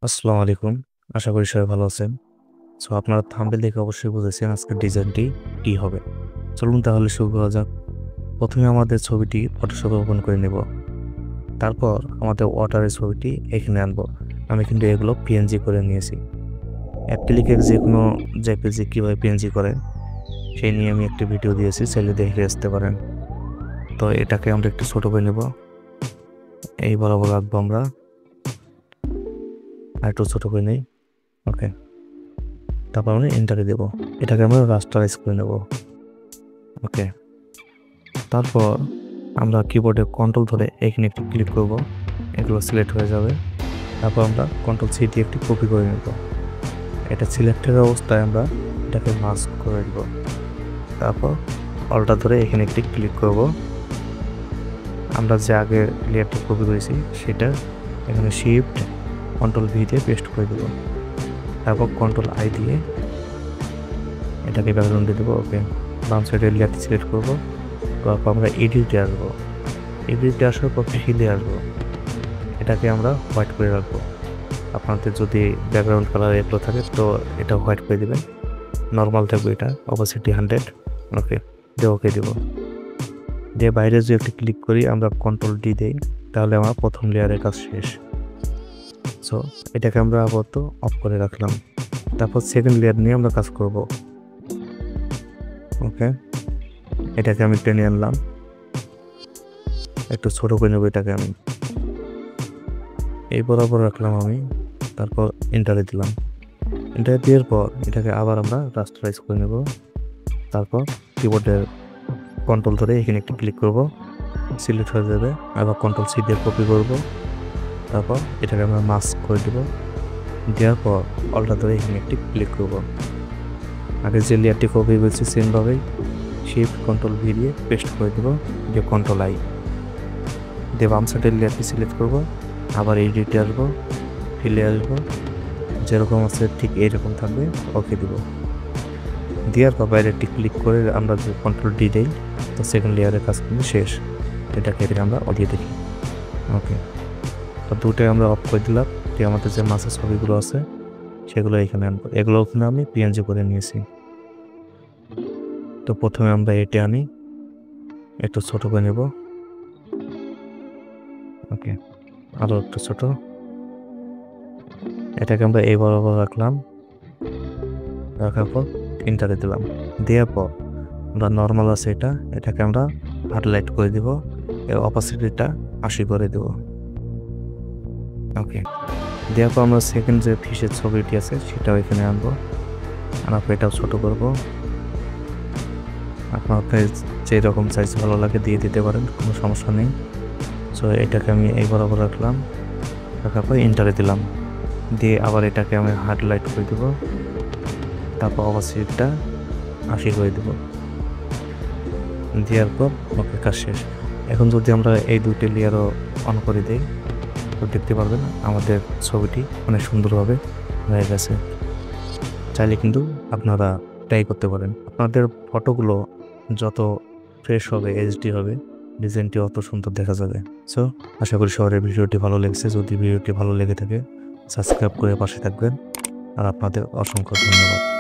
আসসালামু আলাইকুম। আশা করি সবাই ভালো আছেন। আপনারা থাম্বনেল দেখে অবশ্যই বুঝেছেন আজকের ডিজাইনটি কি হবে। চলুন তাহলে শুরু করা যাক। প্রথমে আমাদের ছবিটি ফটোশপে ওপেন করে নেব। তারপর আমাদের ওয়াটারের ছবিটি এখানে আনবো। আমি কিন্তু এগুলো পিএনজি করে নিয়েছি। এক ক্লিকে যে কোনো জেপিজি কীভাবে পিএনজি করে সেই নিয়ে আমি একটি ভিডিও দিয়েছি, চাইলে দেখে আসতে পারেন। তো এটাকে আমরা একটু ছোটো করে নেব, এই বরাবর রাখবো আমরা, আর একটু ছোটো করে নিই। ওকে, তারপর আমরা এন্টারে দেবো। এটাকে আমরা রাস্টারাইজ করে নেব। ওকে, তারপর আমরা কিবোর্ডে কন্ট্রোল ধরে এখানে একটি ক্লিক করব, এগুলো সিলেক্ট হয়ে যাবে। তারপর আমরা কন্ট্রোল সি দিয়ে একটি কপি করে নেব। এটা সিলেক্টের অবস্থায় আমরা এটাকে মাস্ক করে দেব। তারপর অলটা ধরে এখানে একটি ক্লিক করব। আমরা যে আগে লেয়ারটা কপি করেছি সেটা এখানে শিফট কন্ট্রোল ভি দিয়ে পেস্ট করে দেব। তারপর কন্ট্রোল আই দিয়ে এটাকে ব্যাকগ্রাউন্ডে দেবো। ওকে, বাম সাইডের লেয়ারটি সিলেক্ট করবো। তারপর আমরা এডিটে আসবো। এডিটে আসার পর ফিলে আসবো। এটাকে আমরা হোয়াইট করে রাখবো। আপনাদের যদি ব্যাকগ্রাউন্ড কালার এগুলো থাকে তো এটা হোয়াইট করে দেবেন। নর্মাল থাকবে, এটা অপাসিটি 100। ওকে, দিয়ে ওকে দেবো। দিয়ে বাইরে যদি একটু ক্লিক করি, আমরা কন্ট্রোল ডি দেই, তাহলে আমার প্রথম লেয়ারের কাজ শেষ। সো এটাকে আমরা আপাতত অফ করে রাখলাম। তারপর সেকেন্ড লেয়ার নিয়ে আমরা কাজ করব। ওকে, এটাকে আমি টেনে আনলাম, একটু ছোটো করে নেবো। এটাকে আমি এই বরাবর রাখলাম আমি। তারপর এন্টারে দিলাম। এন্টারে দেওয়ার পর এটাকে আবার আমরা রাস্টারাইজ করে নেব। তারপর কিবোর্ডের কন্ট্রোল ধরে এখানে একটু ক্লিক করব, সিলেক্ট হয়ে যাবে। আবার কন্ট্রোল সি দিয়ে কপি করব। তারপর এটাকে আমরা মাস্ক করে দেব। দেওয়ার পর অলটা ধরে এখানে একটি ক্লিক করব। আগে যে লেয়ারটি কপি করেছি সেমভাবেই শিফট কন্ট্রোল ভি দিয়ে পেস্ট করে দেব। দিয়ে কন্ট্রোল আই দিয়ে বাম সাইডের লেয়ারটি সিলেক্ট করব। আবার এডিটে আসবো, ফিলে আসবো, যেরকম আছে ঠিক এইরকম থাকবে। ওকে দিব। দেওয়ার পর বাইরে একটি ক্লিক করে আমরা যে কন্ট্রোল ডি দেই, তো সেকেন্ড লেয়ারের কাজ কিন্তু শেষ। এটাকে আমরা অডিয়ে দেখি। ওকে, তো দুটোই আমরা অফ করে দিলাম। যে আমাদের যে মাছের ছবিগুলো আছে সেগুলো এখানে আনবো। এগুলো ওখানে আমি পিএনজি করে নিয়েছি। তো প্রথমে আমরা এটা আনি, একটু ছোটো করে নেব। ওকে, আরও একটু ছোটো। এটাকে আমরা এই বরাবর রাখলাম। রাখার পর এন্টারে দিলাম। দেওয়ার পর আমরা নর্মাল আছে এটাকে আমরা হাইলাইট করে দিব। এর অপাসিটিটা 80 করে দেব। ওকে, দেওয়ার পর আমরা সেকেন্ড যে ফিশের ছবিটি আছে সেটাও এখানে আনবো। আনার পর এটাও ছোটো করবো। আপনার যেরকম সাইজ ভালো লাগে দিয়ে দিতে পারেন, কোনো সমস্যা নেই। সো এটাকে আমি এই বরাবর রাখলাম। রাখার পর এন্টারে দিলাম। দিয়ে আবার এটাকে আমি হাইলাইট করে দেবো। তারপর অপাসিটিটা 80 করে দেবো। দেওয়ার পর ওকে, কাজ শেষ। এখন যদি আমরা এই দুটি লেয়ারও অন করে দিই, তো দেখতে পারবেন আমাদের ছবিটি অনেক সুন্দরভাবে হয়ে গেছে। চাইলে কিন্তু আপনারা ট্রাই করতে পারেন। আপনাদের ফটোগুলো যত ফ্রেশ হবে, এইচডি হবে, ডিজাইনটি অত সুন্দর দেখা যাবে। সো আশা করি সবার ভিডিওটি ভালো লেগেছে। যদি ভিডিওটি ভালো লেগে থাকে সাবস্ক্রাইব করে পাশে থাকবেন। আর আপনাদের অসংখ্য ধন্যবাদ।